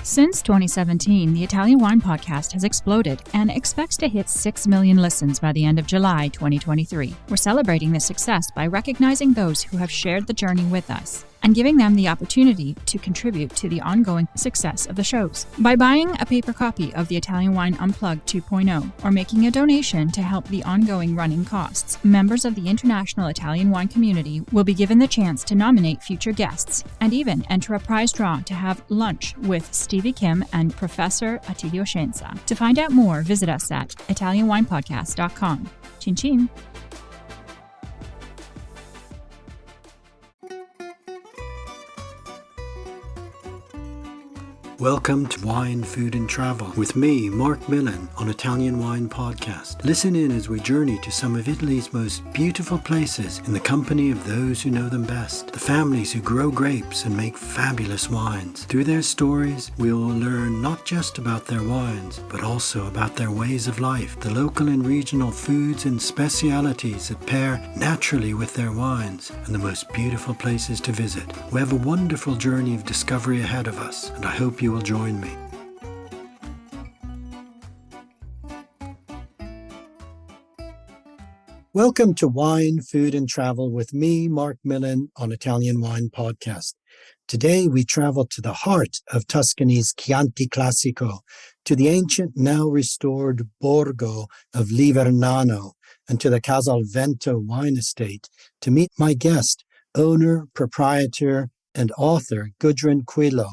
Since 2017, the Italian Wine Podcast has exploded and expects to hit 6 million listens by the end of July 2023. We're celebrating this success by recognizing those who have shared the journey with us and giving them the opportunity to contribute to the ongoing success of the shows. By buying a paper copy of the Italian Wine Unplugged 2.0 or making a donation to help the ongoing running costs, members of the international Italian wine community will be given the chance to nominate future guests and even enter a prize draw to have lunch with Stevie Kim and Professor Attilio Scienza. To find out more, visit us at italianwinepodcast.com. Chin chin! Welcome to Wine, Food and Travel with me, Marc Millon, on Italian Wine Podcast. Listen in as we journey to some of Italy's most beautiful places in the company of those who know them best, the families who grow grapes and make fabulous wines. Through their stories, we will learn not just about their wines, but also about their ways of life, the local and regional foods and specialities that pair naturally with their wines, and the most beautiful places to visit. We have a wonderful journey of discovery ahead of us, and I hope you will join me. Welcome to Wine, Food and Travel with me, Marc Millon, on Italian Wine Podcast. Today we travel to the heart of Tuscany's Chianti Classico, to the ancient, now restored Borgo of Livernano, and to the Casalvento wine estate to meet my guest, owner, proprietor, and author Gudrun Cuillo.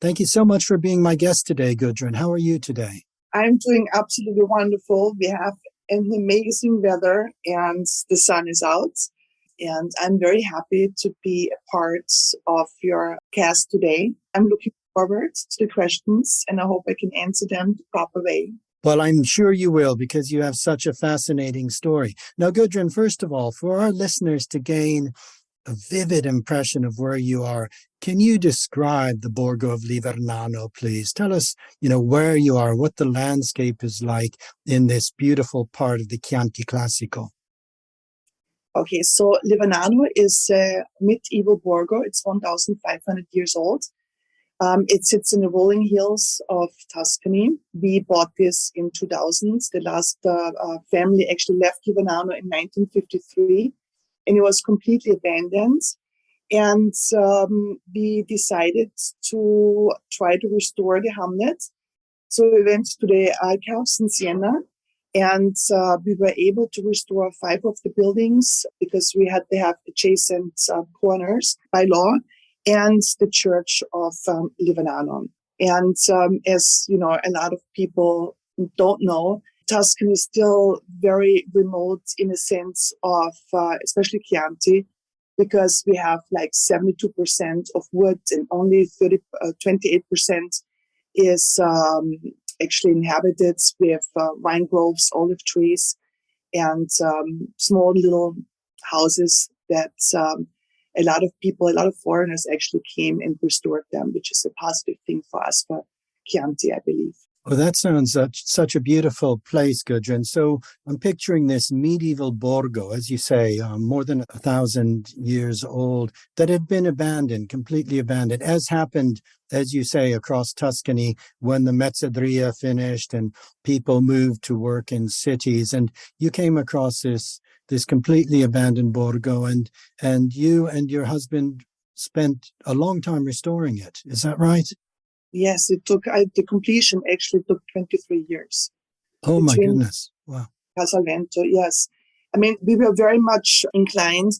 Thank you so much for being my guest today, Gudrun. How are you today? I'm doing absolutely wonderful. We have an amazing weather and the sun is out. And I'm very happy to be a part of your cast today. I'm looking forward to the questions and I hope I can answer them the proper way. Well, I'm sure you will because you have such a fascinating story. Now, Gudrun, first of all, for our listeners to gain a vivid impression of where you are, can you describe the Borgo of Livernano, please? Tell us, where you are, what the landscape is like in this beautiful part of the Chianti Classico. Okay, so Livernano is a medieval Borgo. It's 1,500 years old. It sits in the rolling hills of Tuscany. We bought this in 2000. The last family actually left Livernano in 1953. And it was completely abandoned. And we decided to try to restore the hamlet. So we went to the archives in Siena and we were able to restore 5 of the buildings because we had to have adjacent corners by law and the church of Livernano. And as you know, a lot of people don't know, Tuscany is still very remote in a sense of, especially Chianti, because we have like 72% of wood and only 28% is actually inhabited with wine groves, olive trees, and small little houses that a lot of foreigners actually came and restored them, which is a positive thing for us, for Chianti, I believe. Well, that sounds such a beautiful place, Gudrun. So I'm picturing this medieval Borgo, as you say, more than 1,000 years old, that had been abandoned, completely abandoned, as happened, as you say, across Tuscany when the Mezzadria finished and people moved to work in cities. And you came across this completely abandoned Borgo, and you and your husband spent a long time restoring it. Is that right? Yes, it took, the completion actually took 23 years. Oh my goodness. Wow. Casalvento, yes. I mean, we were very much inclined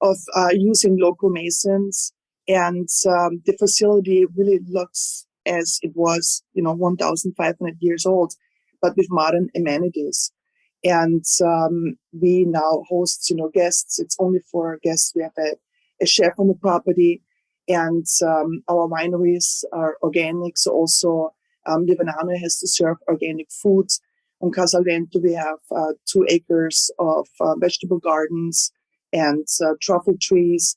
of using local masons, and the facility really looks as it was, 1,500 years old, but with modern amenities. And we now host, guests. It's only for guests. We have a chef on the property. And our wineries are organic, so also Livernano has to serve organic foods. On Casalvento, we have 2 acres of vegetable gardens and truffle trees.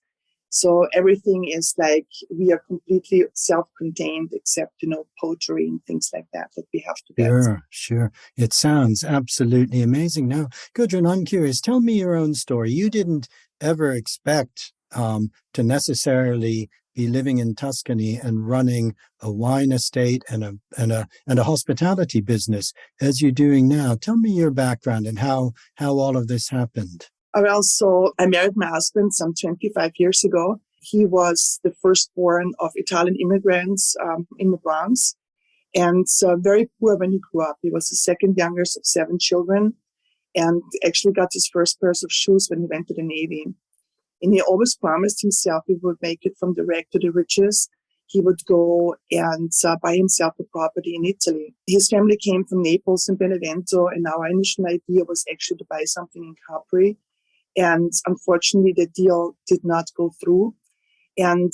So everything is like, we are completely self-contained except, poetry and things like that we have to get. Sure. It sounds absolutely amazing. Now, Gudrun, I'm curious, tell me your own story. You didn't ever expect to necessarily be living in Tuscany and running a wine estate and a hospitality business as you're doing now. Tell me your background and how all of this happened. Well, so I married my husband some 25 years ago. He was the firstborn of Italian immigrants in the Bronx, and very poor when he grew up. He was the second youngest of 7 children, and actually got his first pair of shoes when he went to the Navy. And he always promised himself he would make it from the rag to the riches. He would go and buy himself a property in Italy. His family came from Naples and Benevento, and our initial idea was actually to buy something in Capri. And unfortunately, the deal did not go through. And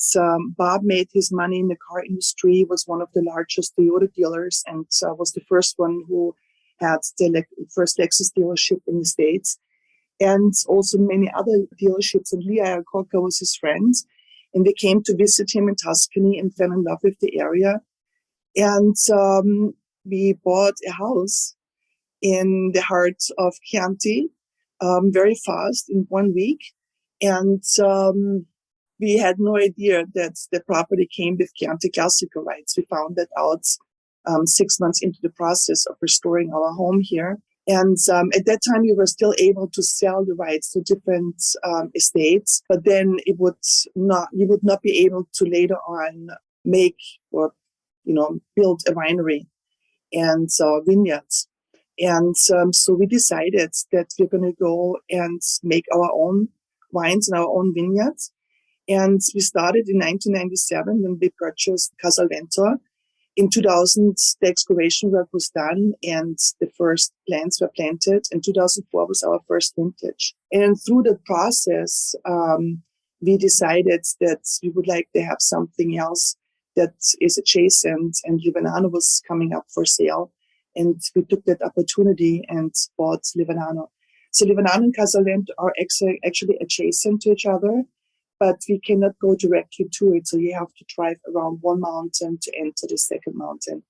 Bob made his money in the car industry, was one of the largest Toyota dealers, and was the first one who had the first Lexus dealership in the States. And also many other dealerships. And Lee Iacocca was his friend. And they came to visit him in Tuscany and fell in love with the area. And we bought a house in the heart of Chianti very fast in 1 week. And we had no idea that the property came with Chianti Classico rights. We found that out 6 months into the process of restoring our home here. And at that time, we were still able to sell the rights to different estates, but then you would not be able to later on make or, build a winery and vineyards. And so we decided that we're going to go and make our own wines in our own vineyards. And we started in 1997 when we purchased Casalvento. In 2000, the excavation work was done and the first plants were planted. And 2004 was our first vintage. And through the process, we decided that we would like to have something else that is adjacent, and Livernano was coming up for sale. And we took that opportunity and bought Livernano. So Livernano and Casalvento are actually adjacent to each other, but we cannot go directly to it. So you have to drive around one mountain to enter the second mountain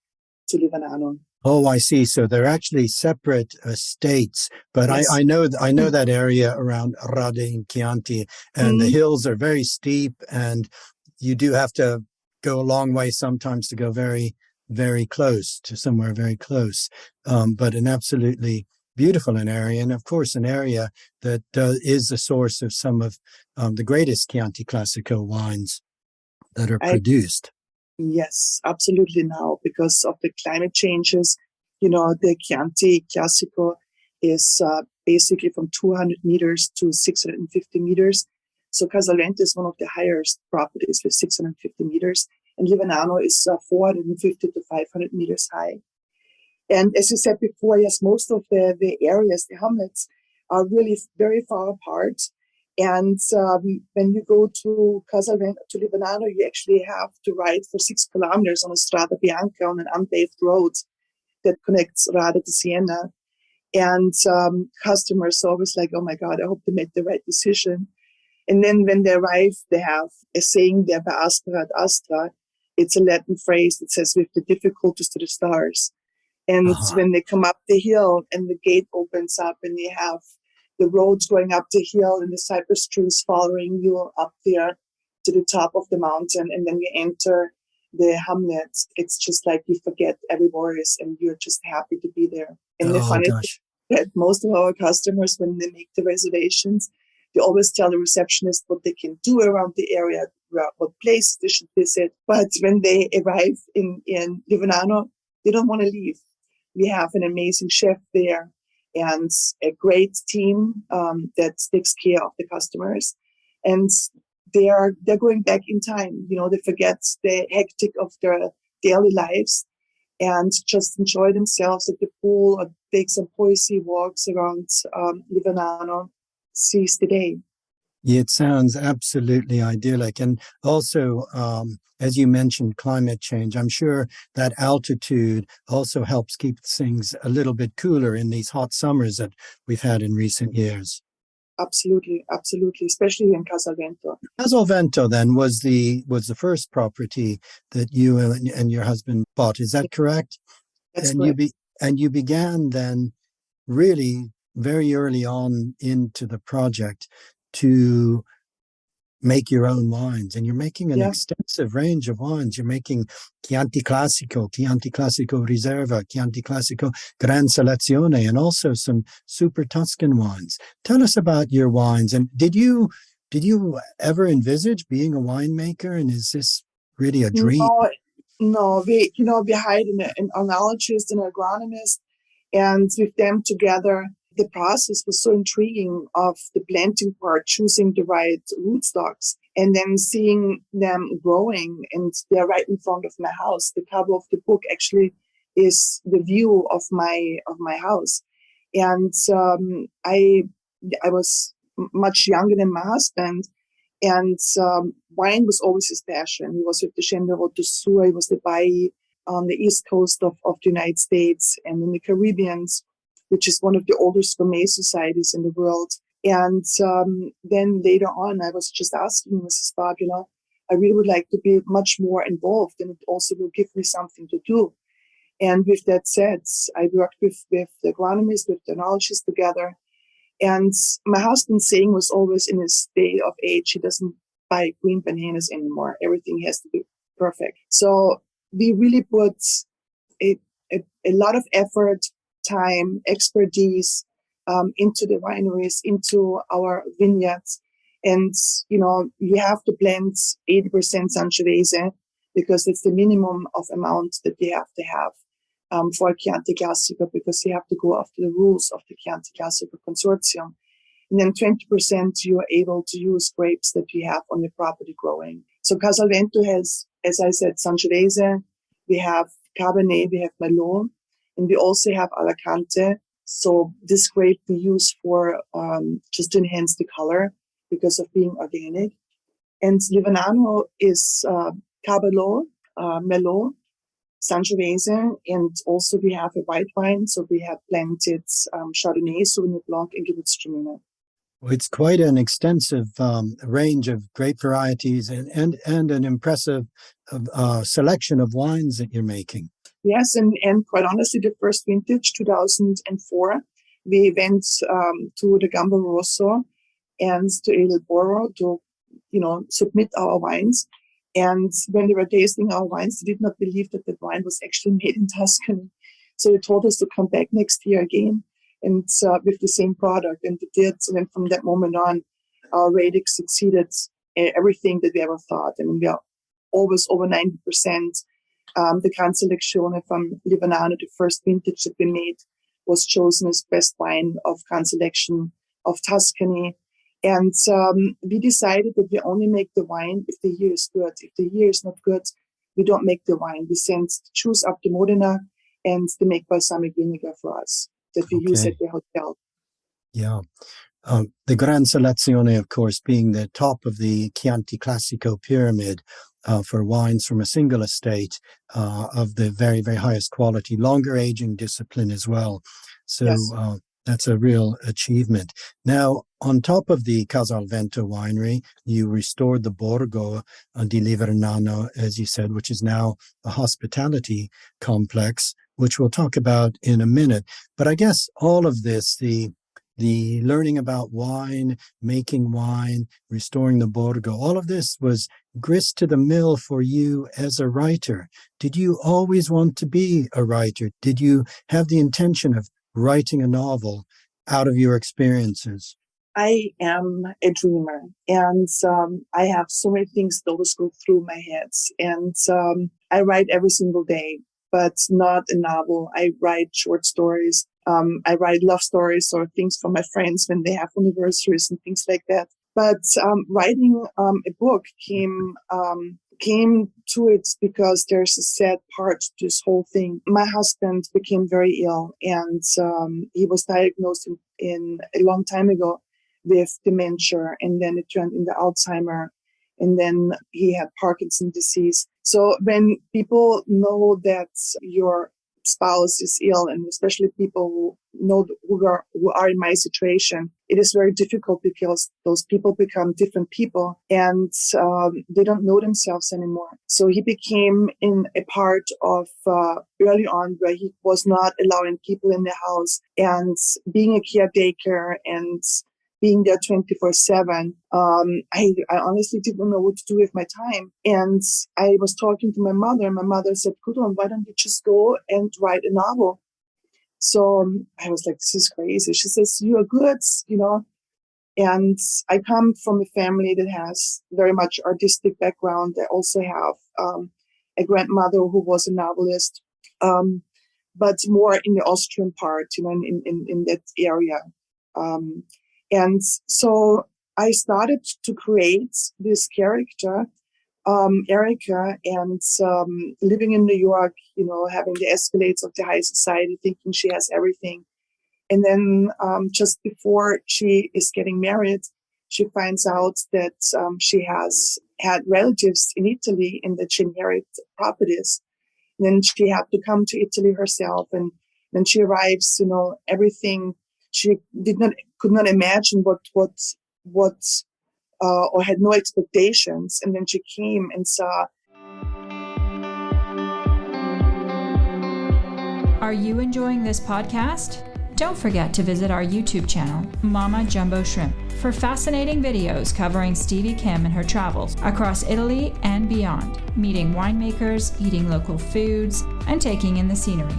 to Livernano. Oh, I see. So they're actually separate estates, but yes. I know that area around Radda in Chianti, and the hills are very steep, and you do have to go a long way sometimes to go very, very close to somewhere very close. But an absolutely beautiful area, and of course an area that is the source of some of the greatest Chianti Classico wines that are produced. Yes, absolutely. Now, because of the climate changes, the Chianti Classico is basically from 200 meters to 650 meters. So Casalvento is one of the highest properties with 650 meters, and Livernano is 450 to 500 meters high. And as you said before, yes, most of the areas, the hamlets, are really very far apart. And when you go to Casalvento, to Livernano, you actually have to ride for 6 kilometers on a Strada Bianca, on an unpaved road that connects Radda to Siena. And customers are always like, oh my God, I hope they made the right decision. And then when they arrive, they have a saying there, per astra ad astra. It's a Latin phrase that says, with the difficulties to the stars. And when they come up the hill and the gate opens up and you have the roads going up the hill and the cypress trees following you up there to the top of the mountain, and then you enter the hamlet, it's just like you forget every worries and you're just happy to be there. And the funny thing is that most of our customers, when they make the reservations, they always tell the receptionist what they can do around the area, what places they should visit. But when they arrive in Livernano, they don't want to leave. We have an amazing chef there and a great team that takes care of the customers. And they're going back in time. They forget the hectic of their daily lives and just enjoy themselves at the pool or take some poesy walks around Livernano, seize the day. It sounds absolutely idyllic. And also, as you mentioned, climate change, I'm sure that altitude also helps keep things a little bit cooler in these hot summers that we've had in recent years. Absolutely, absolutely, especially in Casalvento. Casalvento then was the first property that you and your husband bought. Is that correct? That's correct. And you began then really very early on into the project to make your own wines, and you're making an Yeah. extensive range of wines. You're making Chianti Classico Riserva, Chianti Classico Gran Selezione, and also some super Tuscan wines. Tell us about your wines. And did you ever envisage being a winemaker? And is this really a dream? No, we hired an enologist and agronomist, and with them together, the process was so intriguing of the planting part, choosing the right rootstocks, and then seeing them growing. And they're right in front of my house. The cover of the book actually is the view of my house. And I was much younger than my husband, and wine was always his passion. He was with the Chaîne de Route du Sur. He was the Bailly on the east coast of the United States and in the Caribbean, which is one of the oldest gourmet societies in the world. And then later on, I was just asking Mrs. Bach, I really would like to be much more involved, and it also will give me something to do. And with that said, I worked with the agronomist, with the enologist together. And my husband's saying was always, in his day of age, he doesn't buy green bananas anymore. Everything has to be perfect. So we really put a lot of effort, time, expertise into the wineries, into our vineyards. And, you have to blend 80% Sangiovese because it's the minimum of amount that we have to have. For Chianti Classico, because you have to go after the rules of the Chianti Classico consortium. And then 20% you are able to use grapes that we have on the property growing. So Casalvento has, as I said, Sangiovese, we have Cabernet, we have Merlot, and we also have Alicante. So this grape we use for just to enhance the color because of being organic. And Livernano is Cabernet, Merlot, Sangiovese, and also we have a white wine. So we have blended Chardonnay, Sauvignon Blanc, and Gewürztraminer. Well, it's quite an extensive range of grape varieties and an impressive selection of wines that you're making. Yes, and quite honestly, the first vintage, 2004, we went to the Gambero Rosso and to El Boro to, submit our wines. And when they were tasting our wines, they did not believe that the wine was actually made in Tuscany. So they told us to come back next year again and with the same product. And they did. And then from that moment on, our ratings exceeded everything that we ever thought. I mean, we are always over 90%. The Gran Selezione from Livernano, the first vintage that we made, was chosen as best wine of Gran Selection of Tuscany. And we decided that we only make the wine if the year is good. If the year is not good, we don't make the wine. We send the juice up to Modena, and they make balsamic vinegar for us that we use at the hotel. Yeah. The Gran Selezione, of course, being the top of the Chianti Classico pyramid for wines from a single estate of the very, very highest quality, longer aging discipline as well. So yes. That's a real achievement. Now, on top of the Casalvento winery, you restored the Borgo di Livernano, as you said, which is now a hospitality complex, which we'll talk about in a minute. But I guess all of this, the learning about wine, making wine, restoring the Borgo, all of this was grist to the mill for you as a writer. Did you always want to be a writer? Did you have the intention of writing a novel out of your experiences? I am a dreamer, and I have so many things that always go through my head. And I write every single day, but not a novel. I write short stories. I write love stories or things for my friends when they have anniversaries and things like that. But writing a book came to it because there's a sad part to this whole thing. My husband became very ill, and he was diagnosed in a long time ago with dementia, and then it turned into Alzheimer, and then he had Parkinson's disease. So when people know that your spouse is ill, and especially people who are in my situation, it is very difficult because those people become different people, and they don't know themselves anymore. So he became in a part of early on where he was not allowing people in the house and being a caretaker and being there 24/7. I honestly didn't know what to do with my time. And I was talking to my mother, and my mother said, Gudrun, why don't you just go and write a novel? So I was like, this is crazy. She says, you are good, and I come from a family that has very much artistic background. I also have a grandmother who was a novelist, but more in the Austrian part, in that area. And so I started to create this character, Erica, and living in New York, having the escalates of the high society, thinking she has everything. And then just before she is getting married, she finds out that she has had relatives in Italy and that she inherited properties. And then she had to come to Italy herself. And then she arrives, everything she could not imagine what or had no expectations. And then she came and saw. Are you enjoying this podcast? Don't forget to visit our YouTube channel, Mama Jumbo Shrimp, for fascinating videos covering Stevie Kim and her travels across Italy and beyond, meeting winemakers, eating local foods, and taking in the scenery.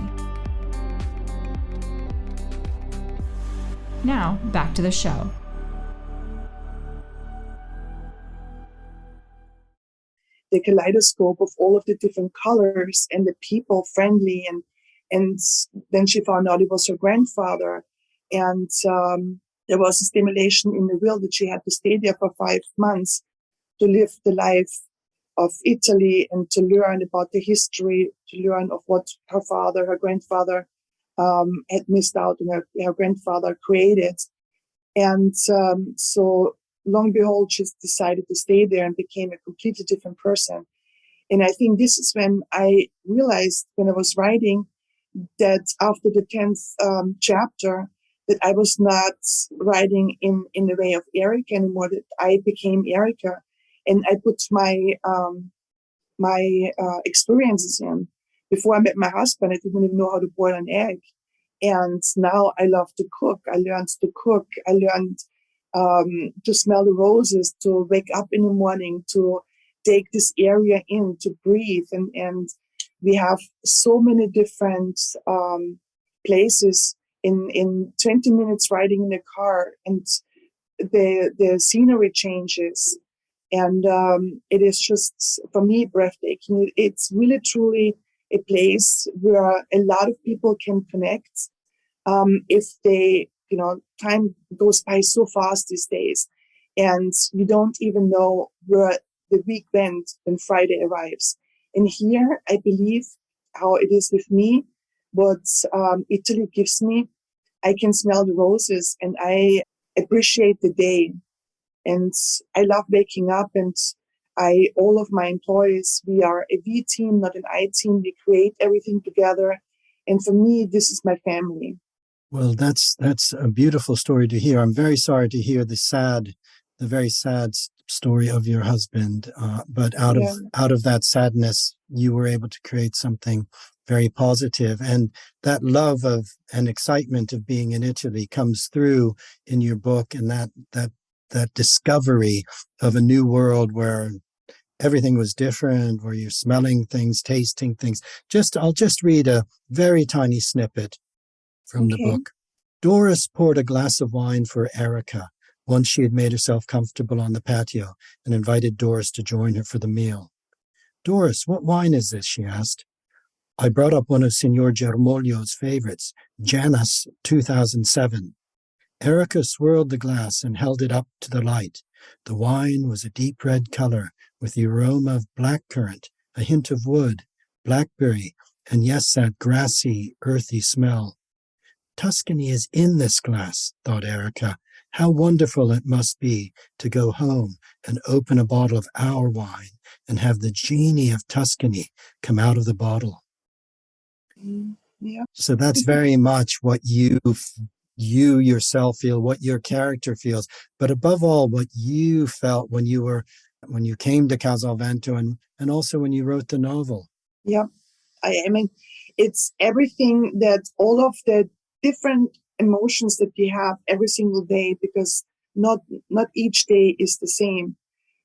Now, back to the show. The kaleidoscope of all of the different colors and the people friendly, and then she found out it was her grandfather, and there was a stimulation in the will that she had to stay there for 5 months to live the life of Italy and to learn about the history, to learn of what her grandfather had missed out and her grandfather created. And so long and behold, she decided to stay there and became a completely different person. And I think this is when I realized, when I was writing, that after the 10th chapter, that I was not writing in the way of Erica anymore, that I became Erica. And I put my experiences in. Before I met my husband, I didn't even know how to boil an egg. And now I love to cook. I learned to cook. I learned to smell the roses, to wake up in the morning, to take this area in, to breathe. And we have so many different places in 20 minutes riding in a car, and the scenery changes. And it is just, for me, breathtaking. It's really, truly a place where a lot of people can connect if they, time goes by so fast these days, and you don't even know where the week went when Friday arrives. And here, I believe how it is with me, what Italy gives me, I can smell the roses and I appreciate the day. And I love waking up, and all of my employees, we are a V team, not an I team. We create everything together. And for me, this is my family. Well, that's a beautiful story to hear. I'm very sorry to hear the very sad story of your husband. But out of that sadness, you were able to create something very positive. And that love of and excitement of being in Italy comes through in your book, and that discovery of a new world where everything was different, where you're smelling things, tasting things. I'll just read a very tiny snippet from the book. Doris poured a glass of wine for Erica once she had made herself comfortable on the patio and invited Doris to join her for the meal. Doris, what wine is this? She asked. I brought up one of Signor Germoglio's favorites, Janus 2007. Erica swirled the glass and held it up to the light. The wine was a deep red color with the aroma of blackcurrant, a hint of wood, blackberry, and yes, that grassy, earthy smell. Tuscany is in this glass, thought Erica. How wonderful it must be to go home and open a bottle of our wine and have the genie of Tuscany come out of the bottle. Yeah. So that's very much what you yourself feel, what your character feels, but above all, what you felt when you came to Casalvento and also when you wrote the novel. Yeah. I mean, it's everything, that all of the different emotions that we have every single day, because Not each day is the same.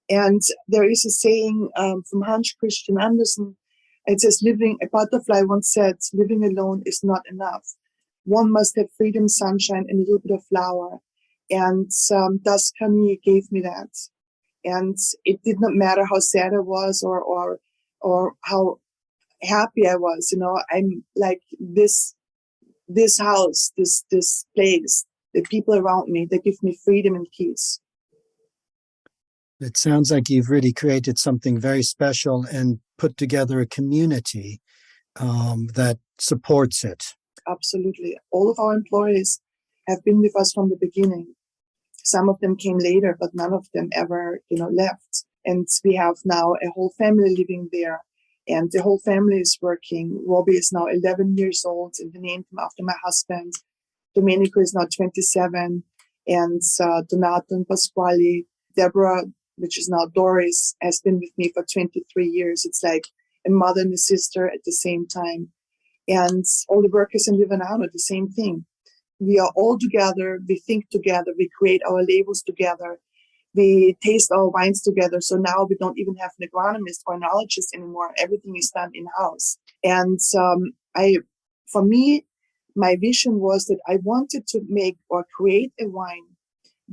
And there is a saying from Hans Christian Andersen. It says, a butterfly once said, living alone is not enough. One must have freedom, sunshine, and a little bit of flower. And Tuscany gave me that. And it did not matter how sad I was or how happy I was. I'm like this house, this place, the people around me, they give me freedom and peace. It sounds like you've really created something very special and put together a community that supports it. Absolutely. All of our employees have been with us from the beginning. Some of them came later, but none of them ever, left. And we have now a whole family living there. And the whole family is working. Robbie is now 11 years old, and we named him after my husband. Domenico is now 27. And Donato and Pasquale, Deborah, which is now Doris, has been with me for 23 years. It's like a mother and a sister at the same time. And all the workers in Livernano, the same thing. We are all together. We think together. We create our labels together. We taste our wines together. So now we don't even have an agronomist or an enologist anymore. Everything is done in-house. And for me, my vision was that I wanted to make or create a wine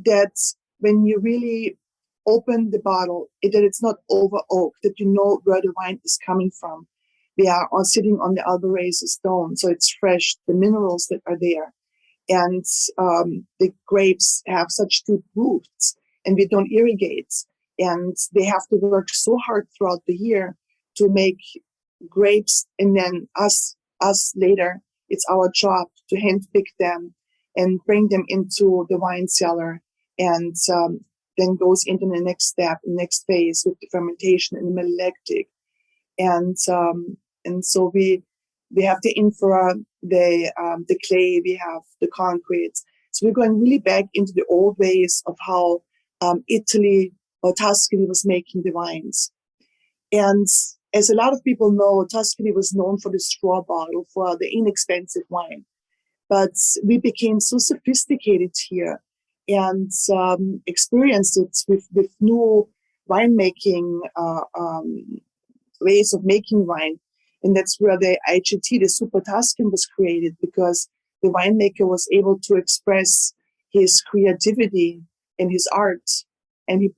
that when you really open the bottle, that it's not over oak, that you know where the wine is coming from. We are sitting on the Albarese stone, so it's fresh, the minerals that are there. And the grapes have such deep roots, and we don't irrigate. And they have to work so hard throughout the year to make grapes, and then us later, it's our job to handpick them and bring them into the wine cellar, and then goes into the next step, the next phase with the fermentation and the malolactic. And so we have the infra, the clay, we have the concrete. So we're going really back into the old ways of how Italy or Tuscany was making the wines. And as a lot of people know, Tuscany was known for the straw bottle, for the inexpensive wine. But we became so sophisticated here and experienced it with new winemaking ways of making wine. And that's where the IGT, the Super Tuscan, was created, because the winemaker was able to express his creativity and his art, and he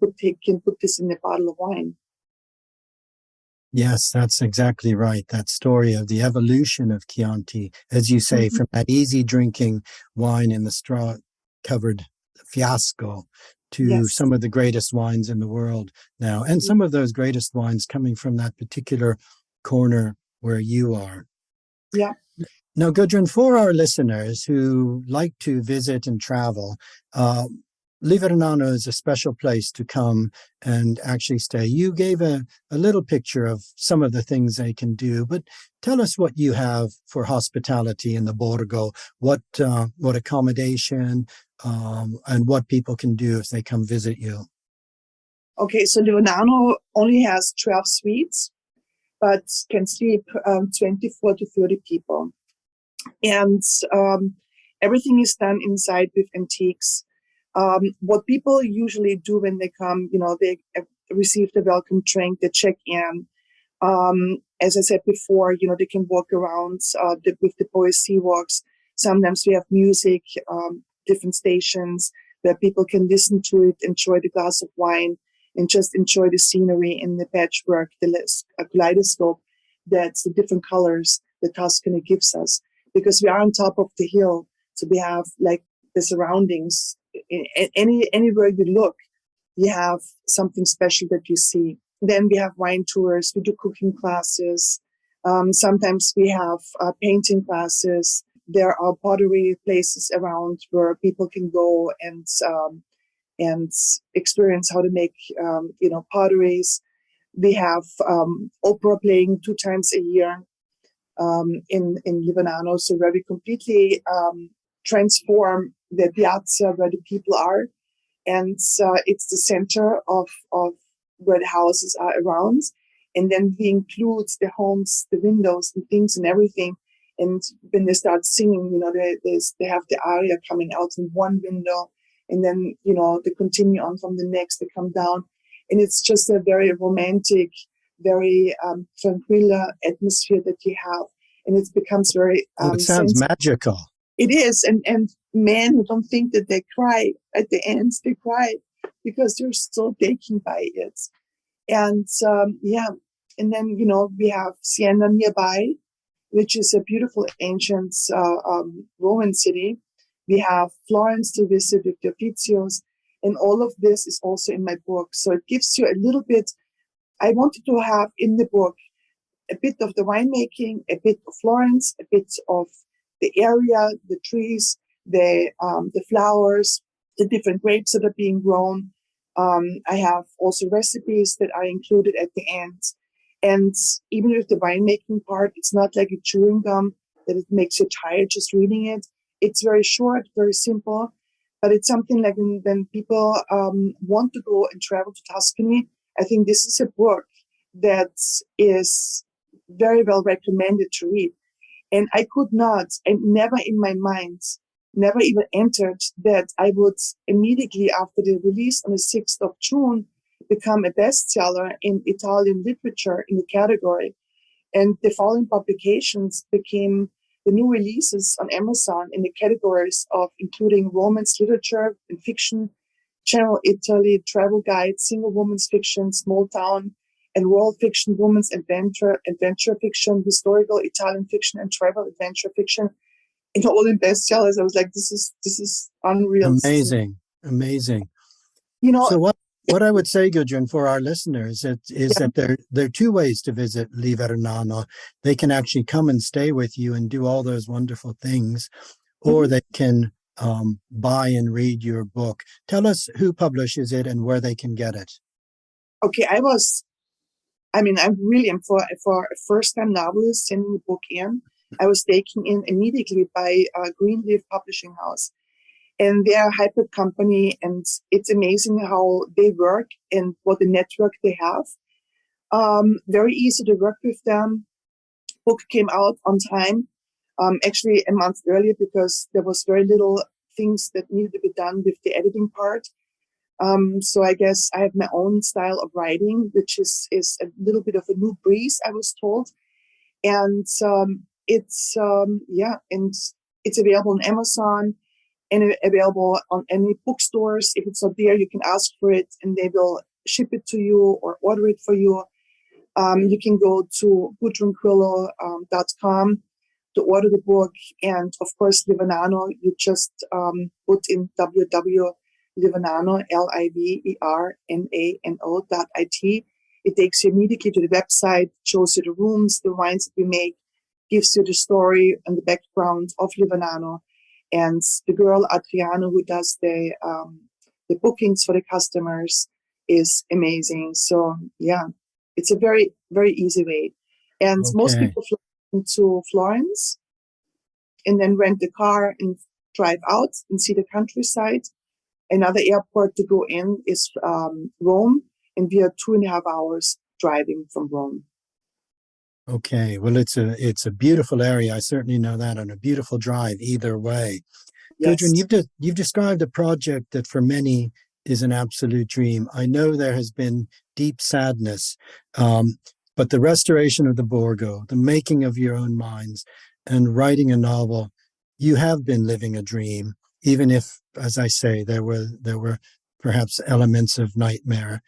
can put this in a bottle of wine. Yes, that's exactly right. That story of the evolution of Chianti, as you say, from that easy drinking wine in the straw-covered fiasco to some of the greatest wines in the world now. And some of those greatest wines coming from that particular corner where you are. Yeah. Now, Gudrun, for our listeners who like to visit and travel, Livernano is a special place to come and actually stay. You gave a little picture of some of the things they can do, but tell us what you have for hospitality in the Borgo, what accommodation, and what people can do if they come visit you. Okay, so Livernano only has 12 suites, but can sleep 24 to 30 people. And everything is done inside with antiques. What people usually do when they come, they receive the welcome drink, they check in. As I said before, they can walk around with the poesy walks. Sometimes we have music, different stations where people can listen to it, enjoy the glass of wine, and just enjoy the scenery and the patchwork, the kaleidoscope that's the different colors that Tuscany gives us. Because we are on top of the hill, so we have like the surroundings. Anywhere you look, you have something special that you see. Then we have wine tours. We do cooking classes. Sometimes we have painting classes. There are pottery places around where people can go and experience how to make potteries. We have opera playing 2 times a year in Livernano, so where we completely transform the piazza where the people are, and it's the center of where the houses are around, and then we include the homes, the windows and things and everything. And when they start singing, they have the aria coming out in one window, and then, they continue on from the next, they come down. And it's just a very romantic, very tranquil atmosphere that you have. And it becomes very it sounds magical. It is. And men who don't think that they cry at the end, they cry because they're so taken by it. And and then, we have Siena nearby, which is a beautiful ancient Roman city. We have Florence to visit with the Uffizios, and all of this is also in my book. So it gives you a little bit. I wanted to have in the book a bit of the winemaking, a bit of Florence, a bit of the area, the trees, the flowers, the different grapes that are being grown. I have also recipes that are included at the end. And even with the winemaking part, it's not like a chewing gum that it makes you tired just reading it. It's very short, very simple, but it's something like when people want to go and travel to Tuscany, I think this is a book that is very well recommended to read. And I could not, and never in my mind, never even entered that I would immediately after the release on the 6th of June become a bestseller in Italian literature in the category. And the following publications became the new releases on Amazon in the categories of including romance literature and fiction, general Italy, travel guide, single woman's fiction, small town and world fiction, woman's adventure fiction, historical Italian fiction, and travel adventure fiction. And all in bestsellers. I was like, this is unreal. Amazing. So what I would say, Gudrun, for our listeners is that there are two ways to visit Livernano. They can actually come and stay with you and do all those wonderful things, or they can buy and read your book. Tell us who publishes it and where they can get it. Okay, I really am for a first-time novelist sending the book in. I was taken in immediately by Greenleaf Publishing House. And they are a hybrid company, and it's amazing how they work and what the network they have. Very easy to work with them. Book came out on time, actually a month earlier, because there was very little things that needed to be done with the editing part. So I guess I have my own style of writing, which is a little bit of a new breeze, I was told. And it's available on Amazon and available on any bookstores. If it's not there, you can ask for it and they will ship it to you or order it for you. You can go to GudrunCuillo.com to order the book. And of course, Livernano, you just put in www.livernano, Livernano.it. It takes you immediately to the website, shows you the rooms, the wines that we make, gives you the story and the background of Livernano. And the girl, Adriano, who does the bookings for the customers is amazing. So, yeah, it's a very, very easy way. And most people fly into Florence and then rent a car and drive out and see the countryside. Another airport to go in is Rome, and we are 2.5 hours driving from Rome. Okay, well, it's a beautiful area. I certainly know that, and a beautiful drive either way. Yes. Gudrun, you've described a project that for many is an absolute dream. I know there has been deep sadness, but the restoration of the Borgo, the making of your own wines, and writing a novel, you have been living a dream, even if, as I say, there were perhaps elements of nightmare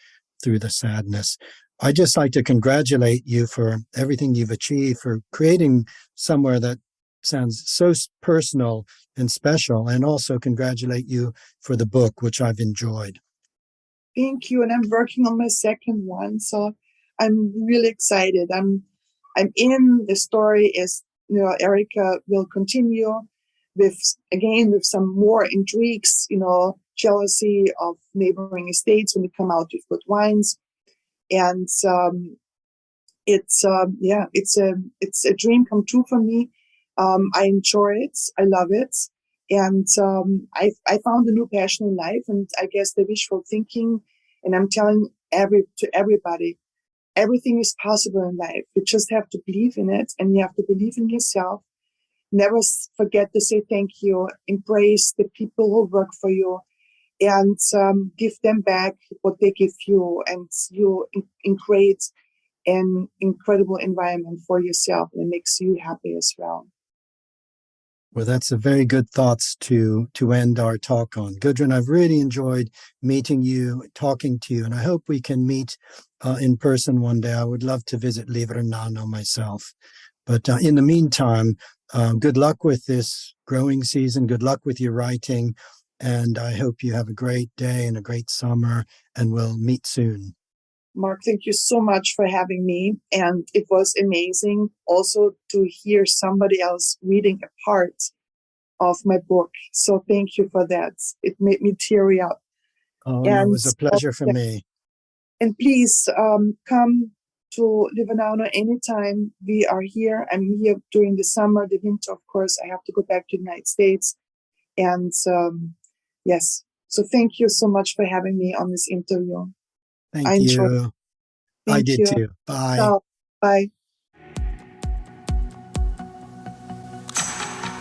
through the sadness. I'd just like to congratulate you for everything you've achieved, for creating somewhere that sounds so personal and special, and also congratulate you for the book, which I've enjoyed. Thank you. And I'm working on my second one, so I'm really excited. I'm in. The story is, Erica will continue with some more intrigues, jealousy of neighboring estates when they come out with good wines. And it's a dream come true for me. I enjoy it. I love it. And I found a new passion in life, and I guess the wishful thinking. And I'm telling to everybody, everything is possible in life. You just have to believe in it, and you have to believe in yourself. Never forget to say thank you. Embrace the people who work for you. and give them back what they give you, and you create an incredible environment for yourself, and it makes you happy as well. Well, that's a very good thoughts to end our talk on. Gudrun, I've really enjoyed meeting you, talking to you, and I hope we can meet in person one day. I would love to visit Livernano myself. But in the meantime, good luck with this growing season. Good luck with your writing. And I hope you have a great day and a great summer, and we'll meet soon. Mark, thank you so much for having me. And it was amazing also to hear somebody else reading a part of my book. So thank you for that. It made me teary up. Oh, no, it was a pleasure for me. And please come to Livernano anytime. We are here. I'm here during the summer, the winter, of course. I have to go back to the United States. And yes, so thank you so much for having me on this interview. Thank you. I did too. Bye. Ciao. Bye.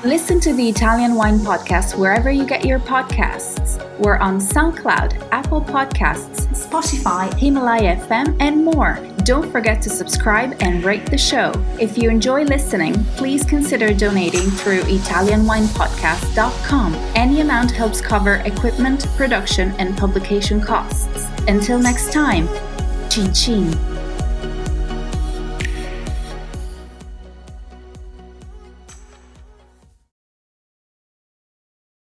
Listen to the Italian Wine Podcast wherever you get your podcasts. We're on SoundCloud, Apple Podcasts, Spotify, Himalaya FM, and more. Don't forget to subscribe and rate the show. If you enjoy listening, please consider donating through ItalianWinePodcast.com. Any amount helps cover equipment, production, and publication costs. Until next time, Cin Cin.